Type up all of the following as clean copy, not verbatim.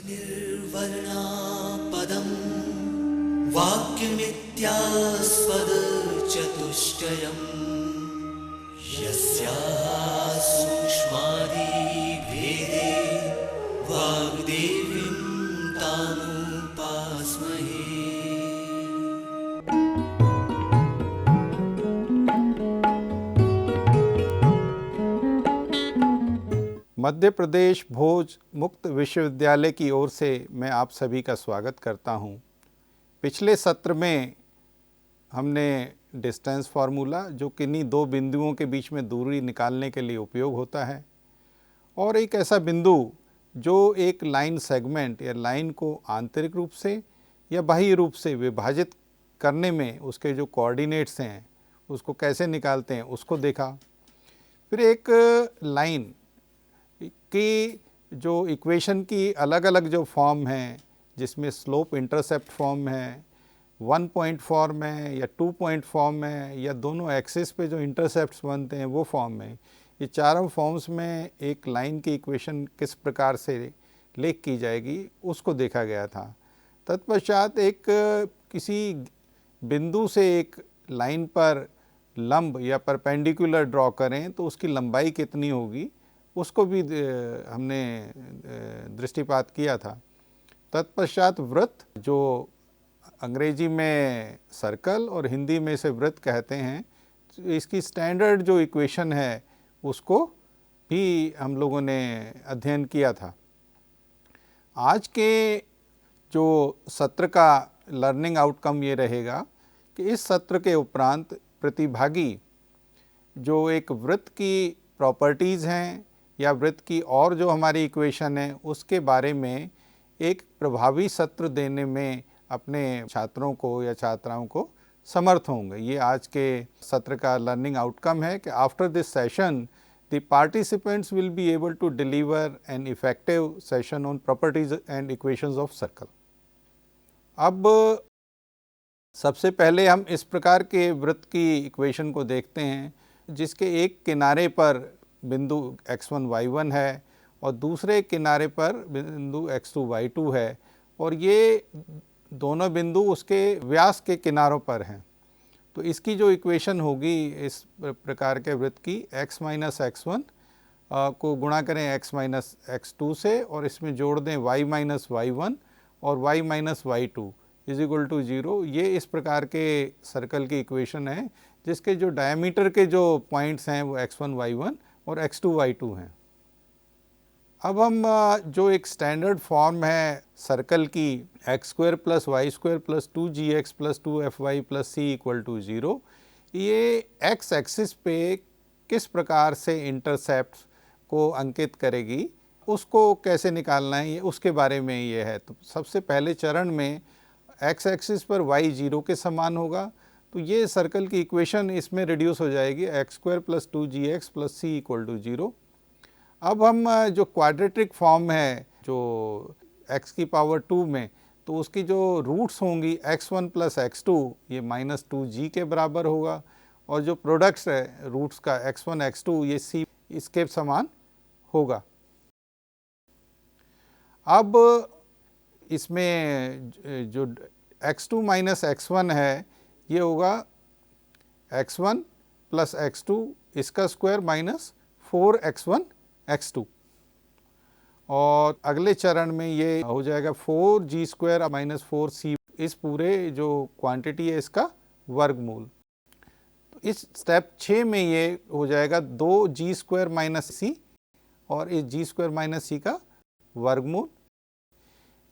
निर्वर्णा पदम् वाक्यमित्यास्पद चतुष्टयम् यस्याः सूक्ष्मादिभेदे वाग्देवीं तामुपास्महे। मध्य प्रदेश भोज मुक्त विश्वविद्यालय की ओर से मैं आप सभी का स्वागत करता हूं। पिछले सत्र में हमने डिस्टेंस फार्मूला, जो किन्हीं दो बिंदुओं के बीच में दूरी निकालने के लिए उपयोग होता है, और एक ऐसा बिंदु जो एक लाइन सेगमेंट या लाइन को आंतरिक रूप से या बाह्य रूप से विभाजित करने में उसके जो कोऑर्डिनेट्स हैं उसको कैसे निकालते हैं, उसको देखा। फिर एक लाइन की जो इक्वेशन की अलग अलग जो फॉर्म हैं, जिसमें स्लोप इंटरसेप्ट फॉर्म है, 1 पॉइंट फॉर्म है या 2 पॉइंट फॉर्म है, या दोनों एक्सिस पे जो इंटरसेप्ट्स बनते हैं वो फॉर्म है, ये चारों फॉर्म्स में एक लाइन की इक्वेशन किस प्रकार से लिख की जाएगी उसको देखा गया था। तत्पश्चात एक किसी बिंदु से एक लाइन पर लंब या परपेंडिकुलर ड्रॉ करें तो उसकी लंबाई कितनी होगी उसको भी हमने दृष्टिपात किया था। तत्पश्चात वृत्त, जो अंग्रेजी में सर्कल और हिंदी में इसे वृत्त कहते हैं, इसकी स्टैंडर्ड जो इक्वेशन है उसको भी हम लोगों ने अध्ययन किया था। आज के जो सत्र का लर्निंग आउटकम ये रहेगा कि इस सत्र के उपरांत प्रतिभागी जो एक वृत्त की प्रॉपर्टीज़ हैं या वृत्त की और जो हमारी इक्वेशन है उसके बारे में एक प्रभावी सत्र देने में अपने छात्रों को या छात्राओं को समर्थ होंगे। ये आज के सत्र का लर्निंग आउटकम है कि after this session the participants will be able to deliver an effective session on properties and equations of circle. अब सबसे पहले हम इस प्रकार के वृत्त की इक्वेशन को देखते हैं जिसके एक किनारे पर बिंदु x1 y1 है और दूसरे किनारे पर बिंदु x2 y2 है, और ये दोनों बिंदु उसके व्यास के किनारों पर हैं। तो इसकी जो इक्वेशन होगी इस प्रकार के वृत्त की, x माइनस x1 को गुणा करें x माइनस x2 से और इसमें जोड़ दें y माइनस y1 और y minus y2 is equal to 0। ये इस प्रकार के सर्कल की इक्वेशन है जिसके जो डायमीटर के जो पॉइंट्स हैं वो x1 y1 और x2 y2 हैं। अब हम जो एक स्टैंडर्ड फॉर्म है सर्कल की x square plus Y square plus 2gx plus 2fy plus c equal to 0, ये x एक्सिस पे किस प्रकार से इंटरसेप्ट को अंकित करेगी उसको कैसे निकालना है ये उसके बारे में ये है। तो सबसे पहले चरण में x एक्सिस पर y 0 के समान होगा, तो ये सर्कल की इक्वेशन इसमें रिड्यूस हो जाएगी, x square plus 2gx plus c equal to 0। अब हम जो क्वाड्रेटिक फॉर्म है जो x की पावर 2 में, तो उसकी जो रूट्स होंगी x1 प्लस x2 ये माइनस 2g के बराबर होगा, और जो प्रोडक्ट्स है रूट्स का x1 x2 ये c इसके समान होगा। अब इसमें जो x2 माइनस x1 है ये होगा x1 प्लस x2 इसका स्क्वायर माइनस 4x1 x2, और अगले चरण में ये हो जाएगा 4g स्क्वायर माइनस 4c, इस पूरे जो क्वांटिटी है इसका वर्गमूल। तो इस स्टेप 6 में ये हो जाएगा 2g स्क्वायर माइनस c और इस g स्क्वायर माइनस c का वर्गमूल।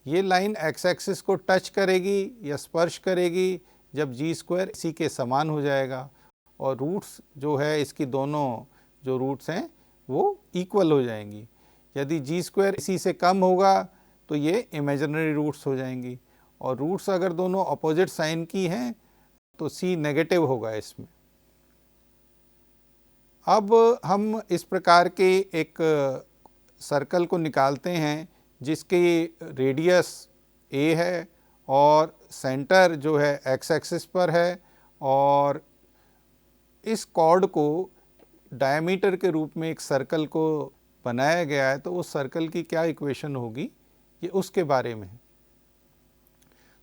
ये लाइन x एक्सिस को टच करेगी या स्पर्श करेगी जब जी स्क्वायर सी के समान हो जाएगा, और रूट्स जो है इसकी दोनों जो रूट्स हैं वो इक्वल हो जाएंगी। यदि जी स्क्वायर सी से कम होगा तो ये इमेजिनरी रूट्स हो जाएंगी, और रूट्स अगर दोनों अपोजिट साइन की हैं तो सी नेगेटिव होगा इसमें। अब हम इस प्रकार के एक सर्कल को निकालते हैं जिसकी रेडियस a है और सेंटर जो है x एक्सिस पर है, और इस कॉर्ड को डायमीटर के रूप में एक सर्कल को बनाया गया है, तो उस सर्कल की क्या इक्वेशन होगी ये उसके बारे में है।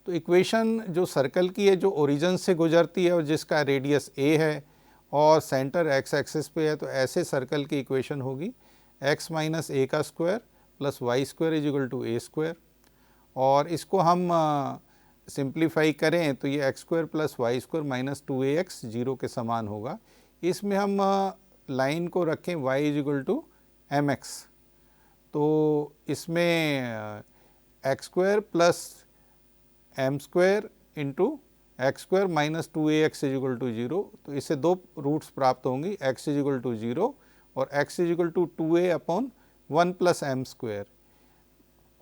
तो इक्वेशन जो सर्कल की है, जो ओरिजिन से गुजरती है और जिसका रेडियस a है और सेंटर x एक्सिस पे है, तो ऐसे सर्कल की इक्वेशन होगी x माइनस ए का square plus Y square is equal to A square. और इसको हम सिंप्लीफाई करें तो ये x square plus Y square minus 2ax 0 के समान होगा। इसमें हम लाइन को रखें y is equal to M x, तो इसमें x square plus M square into x square minus 2ax is equal to 0, तो इससे दो रूट्स प्राप्त होंगी, x इज इक्वल टू 0 और x is equal to 2a upon 1 plus M square.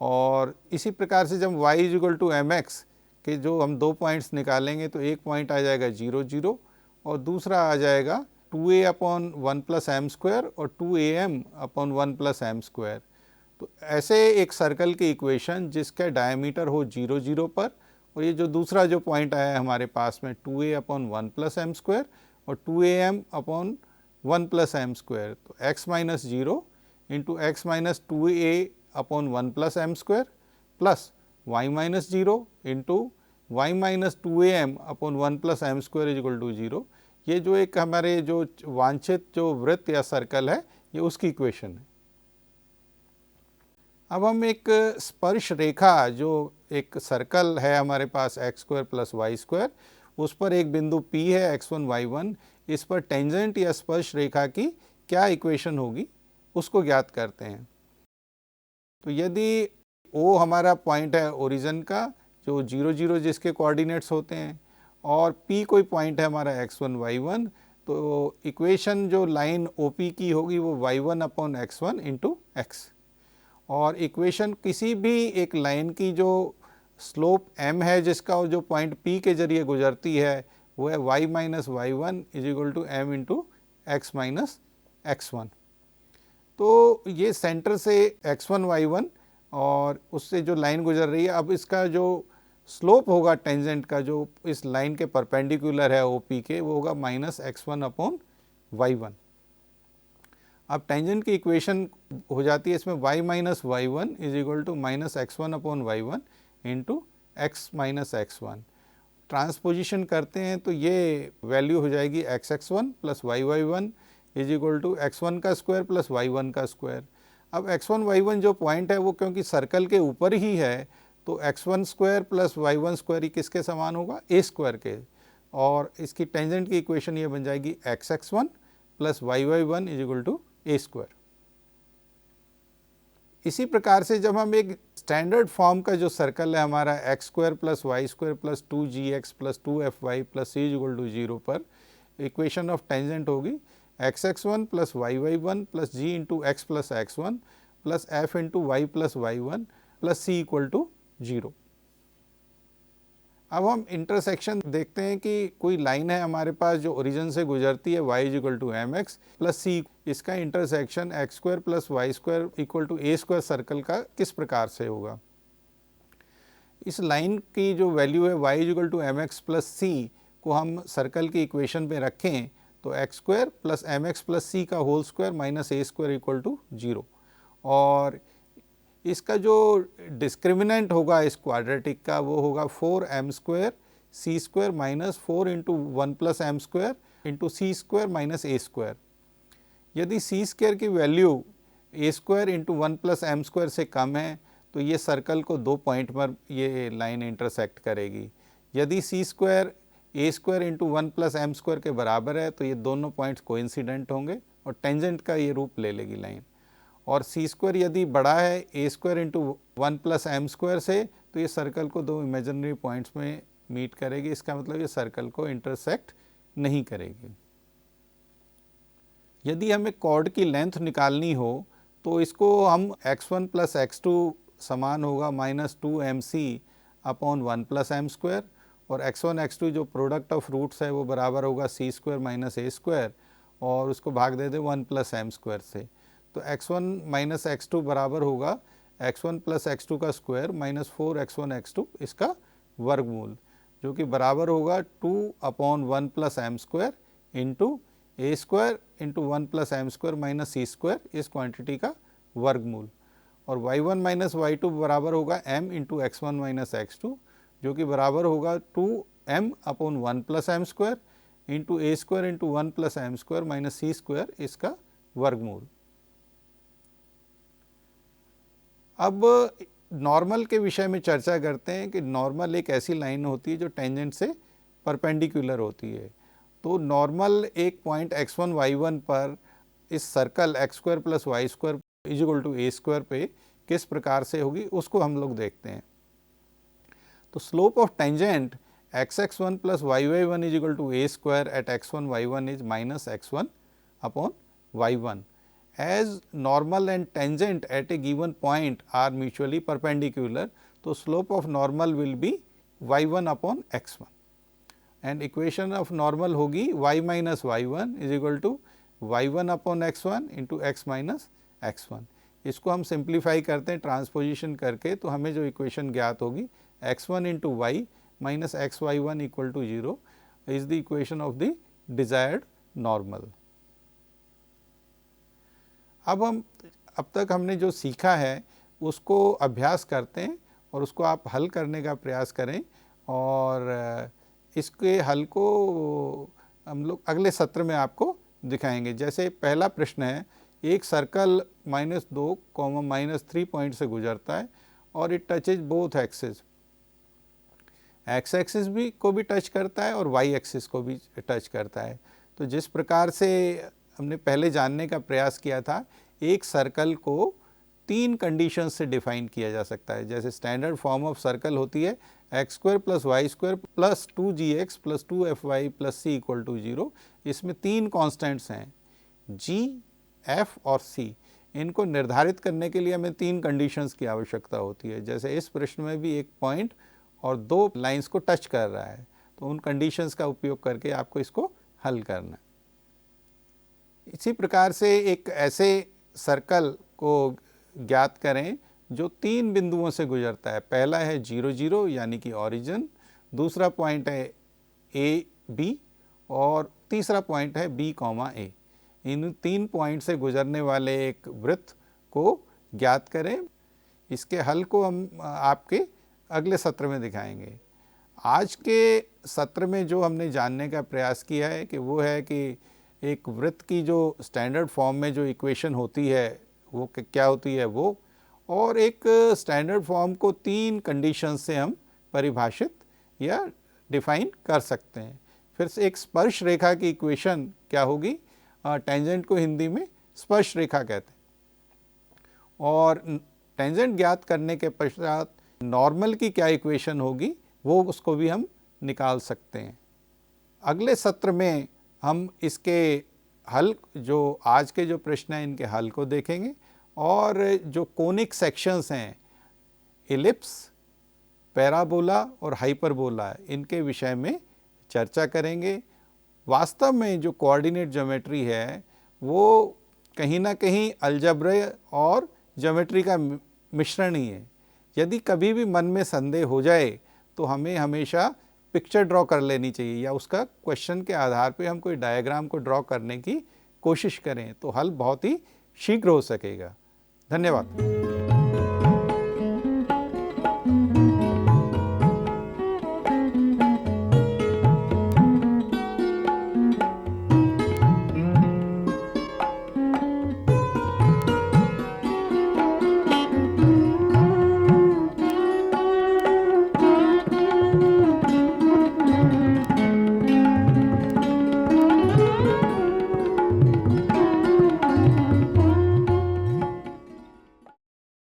और इसी प्रकार से जब y is equal to M x के जो हम दो पॉइंट्स निकालेंगे, तो एक पॉइंट आ जाएगा 0 0 और दूसरा आ जाएगा 2a upon 1 plus M square और 2am upon 1 plus M square. तो ऐसे एक सर्कल की इक्वेशन जिसका डायमीटर हो 0 0 पर, और ये जो दूसरा जो पॉइंट आया है हमारे पास में 2a upon 1 plus M square और 2am upon 1 plus M square, तो x minus 0 into x minus 2a upon 1 plus M square plus y minus 0 into y minus 2am upon 1 plus M square is equal to 0। ये जो एक हमारे जो वांछित जो वृत्त या सर्कल है, ये उसकी इक्वेशन है। अब हम एक स्पर्श रेखा, जो एक सर्कल है हमारे पास X square plus Y square, उस पर एक बिंदु P है x1 y1, इस पर टेंजेंट या स्पर्श रेखा की क्या इक्वेशन होगी उसको ज्ञात करते हैं। तो यदि O हमारा पॉइंट है ओरिजिन का, जो 0 0 जिसके कोऑर्डिनेट्स होते हैं, और P कोई पॉइंट है हमारा x1 y1, तो इक्वेशन जो लाइन OP की होगी वो y1 upon x1 into x. और इक्वेशन किसी भी एक लाइन की जो स्लोप m है, जिसका जो पॉइंट P के जरिए गुजरती है, वो है y minus y one is equal to m into x minus x1। तो ये सेंटर से x1 y1 और उससे जो लाइन गुजर रही है, अब इसका जो स्लोप होगा टेंजेंट का, जो इस लाइन के परपेंडिकुलर है OP के, वो होगा माइनस x1 अपॉन y1। अब टेंजेंट की इक्वेशन हो जाती है इसमें y minus y one is equal to minus x1 upon y1 into x minus x1। Transposition करते हैं तो ये वैल्यू हो जाएगी x(x1) plus y(y1) is equal to x1 का स्क्वायर प्लस y1 का स्क्वायर। अब x1 y1 जो पॉइंट है वो क्योंकि सर्कल के ऊपर ही है, तो x1 square plus y1 square ही किसके समान होगा, a स्क्वायर के, और इसकी टेंजेंट की इक्वेशन ये बन जाएगी x(x1) plus y(y1) is equal to a square. इसी प्रकार से जब हम एक स्टैंडर्ड फॉर्म का जो सर्कल है हमारा x square plus Y square plus 2gx plus 2fy plus c equal to 0 पर, इक्वेशन ऑफ टेंजेंट होगी x(x1) plus y(y1) plus g into x plus x1 plus f into y plus y1 plus c equal to 0। अब हम intersection देखते हैं कि कोई line है हमारे पास जो ओरिजिन से गुजरती है y is equal to M X plus C, इसका intersection X square plus Y square equal to A square circle का किस प्रकार से होगा। इस लाइन की जो वैल्यू है y is equal to M X plus C को हम सर्कल की इक्वेशन पे रखें, तो X square plus M X plus C का whole square minus A square equal to 0, और इसका जो डिस्क्रिमिनेंट होगा इस क्वाड्रेटिक का वो होगा 4m square C square minus 4 into 1 plus M square into C square minus A square. यदि सी स्क्वायर की value A square into 1 plus M square से कम है, तो ये सर्कल को दो पॉइंट पर ये लाइन इंटरसेक्ट करेगी। यदि C square A square into 1 plus M square के बराबर है, तो ये दोनों पॉइंट्स कोइंसिडेंट होंगे और टेंजेंट का ये रूप ले लेगी लाइन। और सी स्क्वायर यदि बड़ा है A square into 1 plus M square से, तो ये सर्कल को दो इमेजिनरी पॉइंट्स में मीट करेगी। इसका मतलब ये सर्कल को इंटरसेक्ट नहीं करेगी। यदि हमें कॉर्ड की लेंथ निकालनी हो, तो इसको हम x1 प्लस x2 समान होगा minus 2mc upon 1 plus M square, और x1 x2 जो प्रोडक्ट ऑफ रूट्स है वो बराबर होगा सी स्क्वायर माइनस ए स्क्वायर, और उसको भाग दे दे 1 प्लस एम स्क्वायर से। तो x1 माइनस x2 बराबर होगा x1 प्लस x2 का स्क्वायर माइनस 4x1 x2 इसका वर्गमूल, जो कि बराबर होगा 2 upon 1 plus M square into A square into 1 plus M square minus C square, इस क्वांटिटी का वर्गमूल। और y1 माइनस y2 बराबर होगा m into x1 minus x2 जो कि बराबर होगा 2m upon 1 plus M square into A square into 1 plus M square minus C square इसका वर्गमूल। अब नॉर्मल के विषय में चर्चा करते हैं कि नॉर्मल एक ऐसी लाइन होती है जो टेंजेंट से परपेंडिकुलर होती है। तो नॉर्मल एक पॉइंट x1 y1 पर इस circle x square plus Y square is equal to A square पे किस प्रकार से होगी उसको हम लोग देखते हैं। तो slope of tangent x(x1) plus y(y1) is equal to A square at x1 y1 is minus x1 upon y1 as normal and tangent at a given point are mutually perpendicular. तो slope of normal will be y1 upon x1 and equation of normal होगी y minus y1 is equal to y1 upon x1 into x minus x1। इसको हम simplify करते हैं transposition करके तो हमें जो इक्वेशन ज्ञात होगी x1 into y minus x y one equal to 0 is the equation of the desired normal. अब तक हमने जो सीखा है उसको अभ्यास करते हैं और उसको आप हल करने का प्रयास करें और इसके हल को हम लोग अगले सत्र में आपको दिखाएंगे। जैसे पहला प्रश्न है, एक सर्कल -2, -3 पॉइंट से गुजरता है और it touches both axis, x axis भी को भी टच करता है और वाई एक्सिस को भी टच करता है। तो जिस प्रकार से हमने पहले जानने का प्रयास किया था, एक सर्कल को 3 कंडीशन से डिफाइन किया जा सकता है। जैसे स्टैंडर्ड फॉर्म ऑफ सर्कल होती है x square plus Y square plus 2gx plus 2fy plus c equal to 0। इसमें 3 कॉन्स्टेंट्स हैं g, f और c। इनको निर्धारित करने के लिए हमें 3 कंडीशंस की आवश्यकता होती है। जैसे इस प्रश्न में भी एक पॉइंट और 2 लाइंस को टच कर रहा है, तो उन कंडीशंस का उपयोग करके आपको इसको हल करना है। इसी प्रकार से एक ऐसे सर्कल को ज्ञात करें जो 3 बिंदुओं से गुजरता है। पहला है 0 0 यानी कि ओरिजिन, दूसरा पॉइंट है ए बी और तीसरा पॉइंट है बी कॉमा ए। इन 3 पॉइंट से गुजरने वाले एक वृत्त को ज्ञात करें। इसके हल को हम आपके अगले सत्र में दिखाएंगे। आज के सत्र में जो हमने जानने का प्रयास किया है कि वो है कि एक वृत्त की जो स्टैंडर्ड फॉर्म में जो इक्वेशन होती है वो क्या होती है वो, और एक स्टैंडर्ड फॉर्म को 3 कंडीशन से हम परिभाषित या डिफाइन कर सकते हैं। फिर से एक स्पर्श रेखा की इक्वेशन क्या होगी, टेंजेंट को हिंदी में स्पर्श रेखा कहते हैं। और टेंजेंट ज्ञात करने के पश्चात नॉर्मल की क्या इक्वेशन होगी वो उसको भी हम निकाल सकते हैं। अगले सत्र में हम इसके हल, जो आज के जो प्रश्न हैं इनके हल को देखेंगे और जो कोनिक सेक्शंस हैं, एलिप्स, पैराबोला और हाइपरबोला, इनके विषय में चर्चा करेंगे। वास्तव में जो कोऑर्डिनेट ज्योमेट्री है वो कहीं ना कहीं अलजेब्रा और ज्योमेट्री का मिश्रण ही है। यदि कभी भी मन में संदेह हो जाए तो हमें हमेशा पिक्चर ड्रॉ कर लेनी चाहिए या उसका क्वेश्चन के आधार पे हम कोई डायग्राम को ड्रॉ करने की कोशिश करें तो हल बहुत ही शीघ्र हो सकेगा। धन्यवाद।